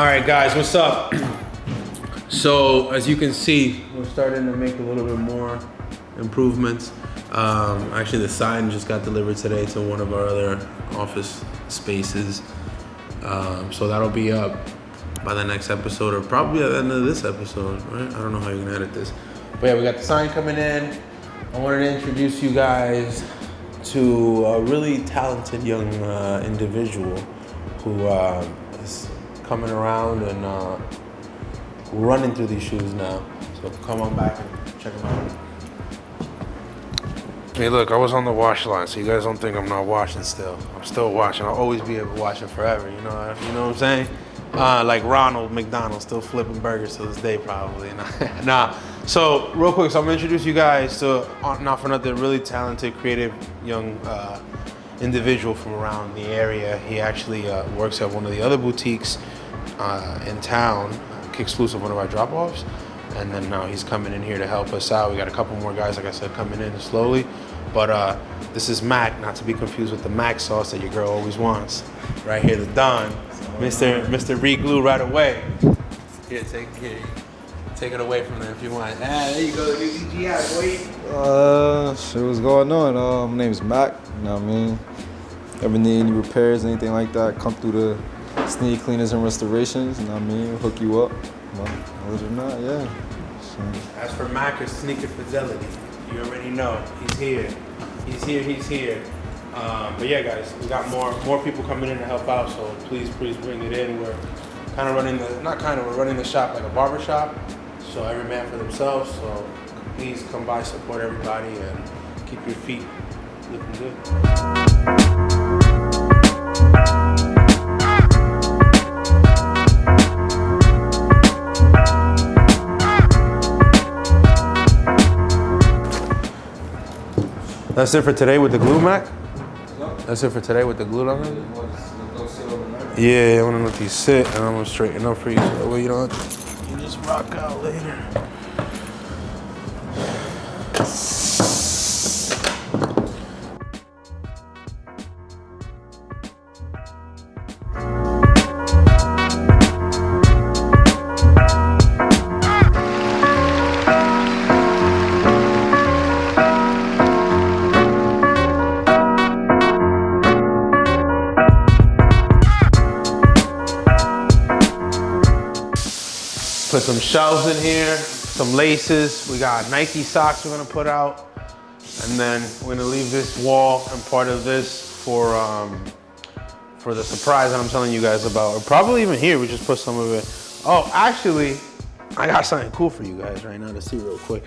right, guys, what's up? So, as you can see, we're starting to make a little bit more improvements. Actually, the sign just got delivered today to one of our other office spaces. So that'll be up by the next episode, or probably at the end of this episode, right? I don't know how you're gonna edit this. But yeah, we got the sign coming in. I wanted to introduce you guys to a really talented young individual who is coming around and running through these shoes now. So come on back and check them out. Hey, look, I was on the wash line, so you guys don't think I'm not washing still. I'm still washing. I'll always be able to wash it forever, you know what I'm saying? Like Ronald McDonald, still flipping burgers to this day, probably. Nah. So, real quick, so I'm gonna introduce you guys to, not for nothing, really talented, creative, young individual from around the area. He actually works at one of the other boutiques in town, exclusive one of our drop-offs. And then now he's coming in here to help us out. We got a couple more guys, like I said, coming in slowly. But this is Mac, not to be confused with the Mac sauce that your girl always wants. Right here, the Don, Mr. Re-Glue right away. Here, take it away from there if you want. Ah, there you go, UDGI, boy. Shit, what's going on? My name's Mac, you know what I mean? Ever need any repairs, anything like that, come through the Sneak Cleaners and Restorations, you know what I mean? Hook you up. But other than that, yeah. So. As for Mac or Sneaker Fidelity, you already know, he's here. He's here. But yeah, guys, we got more people coming in to help out, so please bring it in. We're kind of we're running the shop like a barber shop, so every man for themselves. So please come by, support everybody, and keep your feet looking good. That's it for today with the glue, Mac? That's it for today with the glue on it? Yeah, I want to let these sit, and I'm going to straighten up for you so that way you don't you just rock out later. Put some shelves in here, some laces. We got Nike socks we're gonna put out. And then we're gonna leave this wall and part of this for the surprise that I'm telling you guys about. Or probably even here, we just put some of it. Oh, actually, I got something cool for you guys right now to see real quick.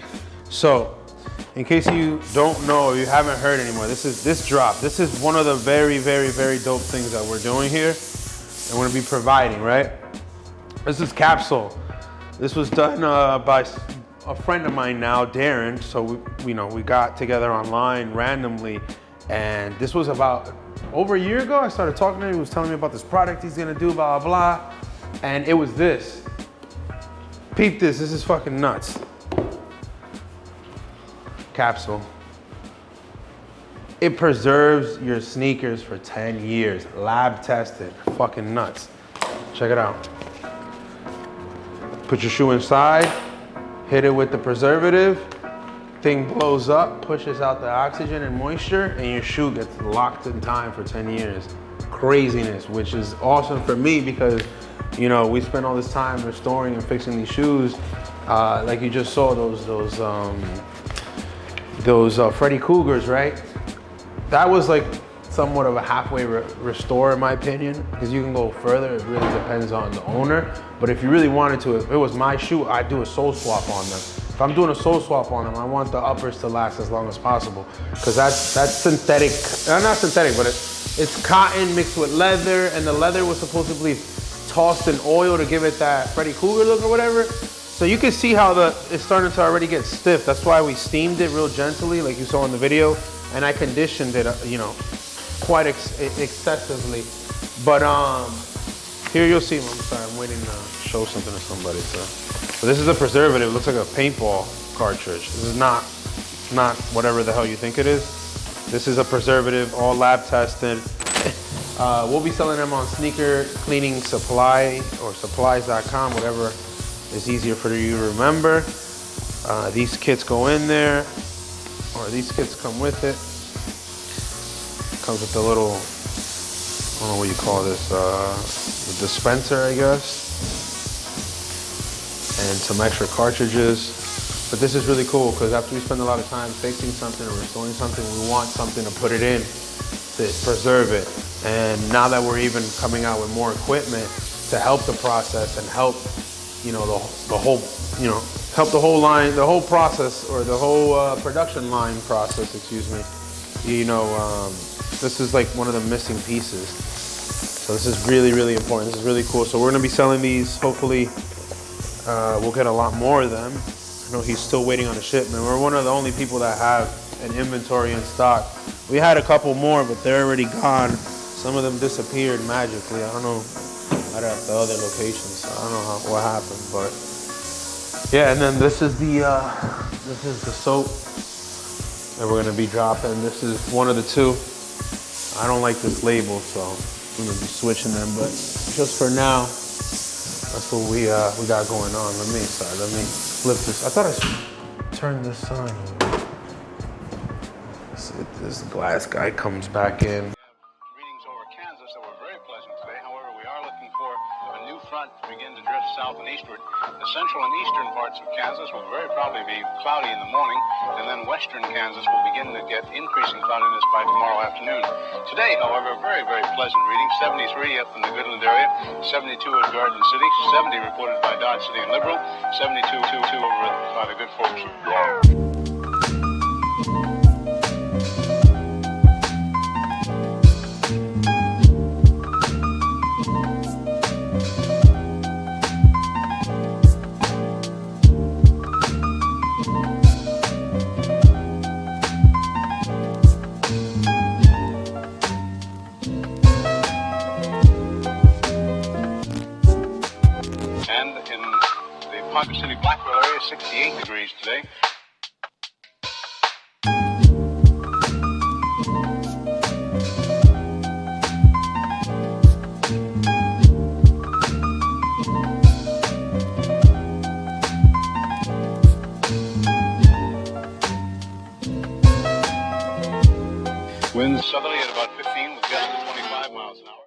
So, in case you don't know or you haven't heard anymore, this drop. This is one of the very, very, very dope things that we're doing here. And we're gonna be providing, right? This is Capsule. This was done by a friend of mine now, Darren. So we got together online randomly, and this was about over a year ago. I started talking to him. He was telling me about this product he's gonna do, blah, blah, blah. And it was this. Peep this, this is fucking nuts. Capsule. It preserves your sneakers for 10 years. Lab tested, fucking nuts. Check it out. Put your shoe inside, hit it with the preservative, thing blows up, pushes out the oxygen and moisture, and your shoe gets locked in time for 10 years. Craziness, which is awesome for me because, you know, we spend all this time restoring and fixing these shoes. Like you just saw those Freddy Cougars, right? That was like somewhat of a halfway restore in my opinion, because you can go further. It really depends on the owner. But if you really wanted to, if it was my shoe, I'd do a sole swap on them. If I'm doing a sole swap on them, I want the uppers to last as long as possible, because that's synthetic, not synthetic, but it's cotton mixed with leather, and the leather was supposedly tossed in oil to give it that Freddy Cougar look or whatever. So you can see how it's starting to already get stiff. That's why we steamed it real gently, like you saw in the video, and I conditioned it, you know, quite excessively. But here you'll see, I'm sorry, I'm waiting to show something to somebody. So this is a preservative. It looks like a paintball cartridge. This is not whatever the hell you think it is. This is a preservative, all lab tested. We'll be selling them on Sneaker Cleaning Supply or supplies.com, whatever is easier for you to remember. These kits go in there, or these kits come with it. Comes with a little, I don't know what you call this, the dispenser, I guess. And some extra cartridges. But this is really cool because after we spend a lot of time fixing something or restoring something, we want something to put it in to preserve it. And now that we're even coming out with more equipment to help the process and help, the whole, help the whole line, the whole process, or the whole production line process, excuse me. This is like one of the missing pieces. So this is really, really important. This is really cool. So we're gonna be selling these. Hopefully, we'll get a lot more of them. I know he's still waiting on a shipment. We're one of the only people that have an inventory in stock. We had a couple more, but they're already gone. Some of them disappeared magically. I don't know at the other locations. So I don't know what happened, but yeah. And then this is the soap that we're gonna be dropping. This is one of the two. I don't like this label, so I'm gonna be switching them. But just for now, that's what we got going on. Let me flip this. I thought I turned this on. See if this glass guy comes back in. Readings over Kansas that were very pleasant today. However, we are looking for a new front to begin to drift south and eastward. The central and eastern parts of Kansas will very probably be cloudy in the morning, and then western Kansas will begin to get increasing cloudiness by tomorrow afternoon. Today, however, very, very pleasant reading. 73 up in the Goodland area, 72 at Garden City, 70 reported by Dodge City and Liberal, 72 over by the good folks of And in the Ponca City Blackwell area, 68 degrees today.